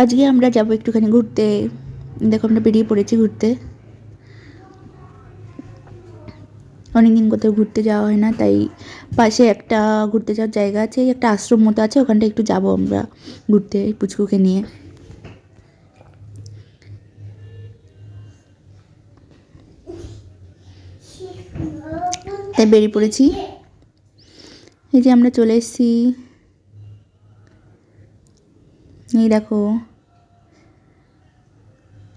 আজকে আমরা যাব একটুখানি ঘুরতে। দেখো আমরা বেরিয়ে পড়েছি ঘুরতে। অনেকদিন কোথাও ঘুরতে যাওয়া হয় না, তাই পাশে একটা ঘুরতে যাওয়ার জায়গা আছে, একটা আশ্রম মতো আছে, ওখানটা একটু যাব আমরা ঘুরতে পুচকুকে নিয়ে। তাই বেরিয়ে পড়েছি। এই যে আমরা চলে এসেছি। এই দেখো,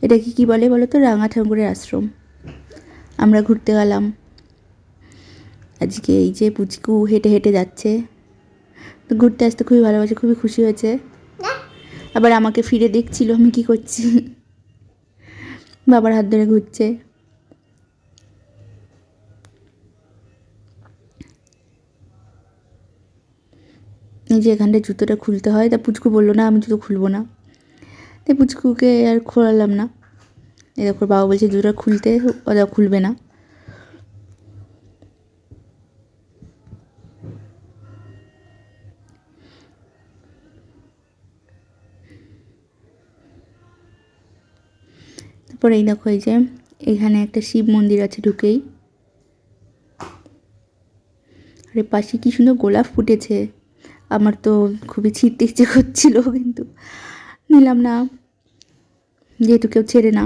এটাকে কি বলে বলো তো? রাঙা ঠাকুরের আশ্রম। আমরা ঘুরতে গেলাম আজকে। এই যে পুচকু হেঁটে হেঁটে যাচ্ছে, তো ঘুরতে আসতে খুবই ভালোবাসে, খুবই খুশি হয়েছে। আবার আমাকে ফিরে দেখছিল আমি কি করছি। বাবার হাত ধরে ঘুরছে। এই যে এখানটায় জুতোটা খুলতে হয়, তা পুচকু বললো না আমি জুতো খুলবো না, তাই পুচকুকে আর খোলালাম না। এই দেখো বাবা বলছে জুতোটা খুলতে, ওরা খুলবে না। তারপর এই দেখো, এই যে এখানে একটা শিব মন্দির আছে ঢুকেই। আর এর পাশে কি সুন্দর গোলাপ ফুটেছে। আমার তো খুবই ছিঁড়তে ইচ্ছে করছিল, কিন্তু নিলাম না, যেহেতু কেউ ছেড়ে না।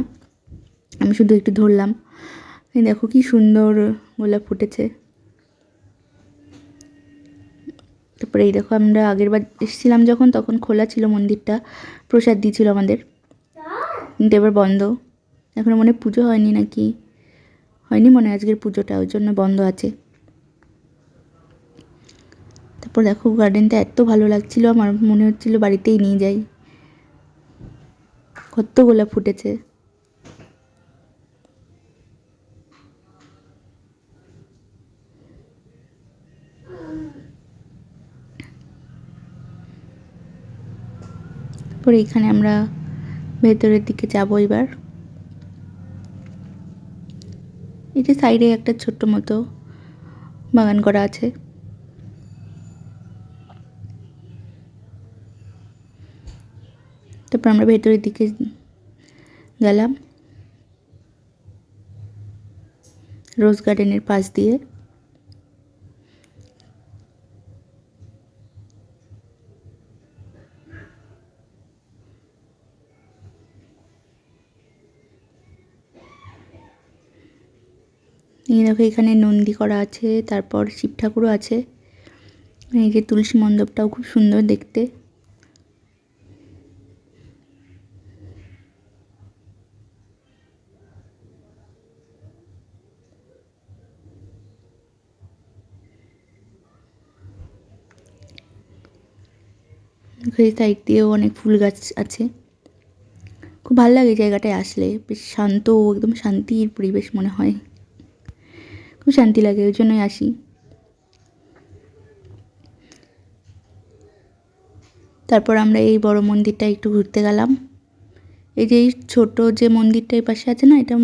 আমি শুধু একটু ধরলাম। এই দেখো কি সুন্দর গোলাপ ফুটেছে। তারপরে এই দেখো, আমরা আগের বার এসেছিলাম যখন, তখন খোলা ছিল মন্দিরটা, প্রসাদ দিয়েছিল আমাদের, কিন্তু এবার বন্ধ। এখন মনে হয় পুজো হয়নি নাকি, হয়নি মনে হয় আজকের পুজোটা, ওই জন্য বন্ধ আছে। তারপর দেখো গার্ডেনটা এত ভালো লাগছিল, আমার মনে হচ্ছিল বাড়িতেই নিয়ে যাই, কত গোলাপ ফুটেছে। তারপরে এখানে আমরা ভেতরের দিকে যাবো এবার। এই যে সাইডে একটা ছোট্ট মতো বাগান করা আছে। তারপর আমরা ভেতরের দিকে গেলাম রোজ গার্ডেনের পাশ দিয়ে। এই দেখো এখানে নন্দী করা আছে, তারপর শিব ঠাকুরও আছে। এই যে তুলসী মণ্ডপটাও খুব সুন্দর দেখতে। এই সাইড দিয়েও অনেক ফুল গাছ আছে। খুব ভালো লাগে জায়গাটায় আসলে, বেশ শান্ত, একদম শান্তির পরিবেশ মনে হয়, খুব শান্তি লাগে, ওই জন্যই আসি। তারপর আমরা এই বড় মন্দিরটা একটু ঘুরতে গেলাম। এই যে এই ছোটো যে মন্দিরটা এই পাশে আছে না, এটা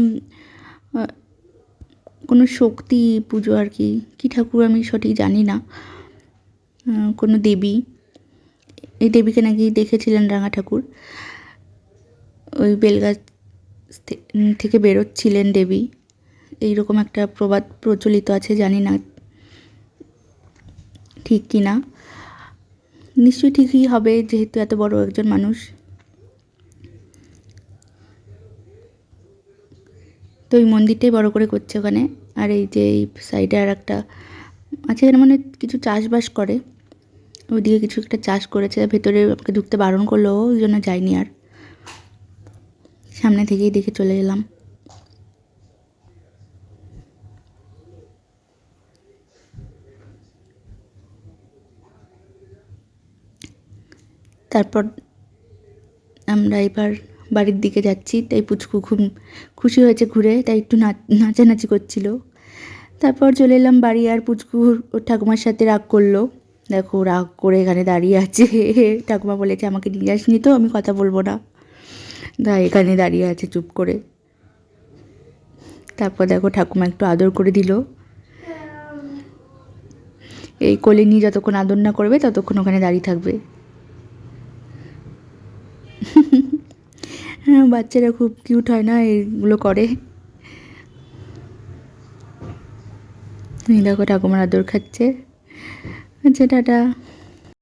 কোনো শক্তি পুজো আর কি, কী ঠাকুর আমি সঠিক জানি না, কোনো দেবী। এই দেবীকে নাকি দেখেছিলেন রাঙা ঠাকুর, ওই বেলগাছ থেকে বেরোচ্ছিলেন দেবী, এইরকম একটা প্রবাদ প্রচলিত আছে, জানি না ঠিক কি না, নিশ্চয়ই ঠিকই হবে যেহেতু এত বড় একজন মানুষ। তো ওই মন্দিরটাই বড় করে করছে ওখানে। আর এই যে এই সাইডে আর একটা আছে, এখানে মানে কিছু চাষবাস করে, ওইদিকে কিছু একটা চাষ করেছে, ভেতরে আমাকে ঢুকতে বারণ করলো, ওই জন্য যাইনি আর, সামনে থেকেই দেখে চলে গেলাম। তারপর আমরা এবার বাড়ির দিকে যাচ্ছি, তাই পুচকু খুব খুশি হয়েছে ঘুরে, তাই একটু নাচানাচি করছিল। তারপর চলে এলাম বাড়ি, আর পুচকু ওর ঠাকুমার সাথে রাগ করলো, দেখো রাগ করে এখানে দাঁড়িয়ে আছে। ঠাকুমা বলেছে আমাকে নিয়ে আসনি তো, আমি কথা বলবো না, তাই এখানে দাঁড়িয়ে আছে চুপ করে। তারপর দেখো ঠাকুমা একটু আদর করে দিল। এই কোলে নিয়ে যতক্ষণ আদর না করবে ততক্ষণ ওখানে দাঁড়িয়ে থাকবে। হ্যাঁ, বাচ্চারা খুব কিউট হয় না, এগুলো করে। এই দেখো ঠাকুমার আদর খাচ্ছে। আচ্ছা, টাটা।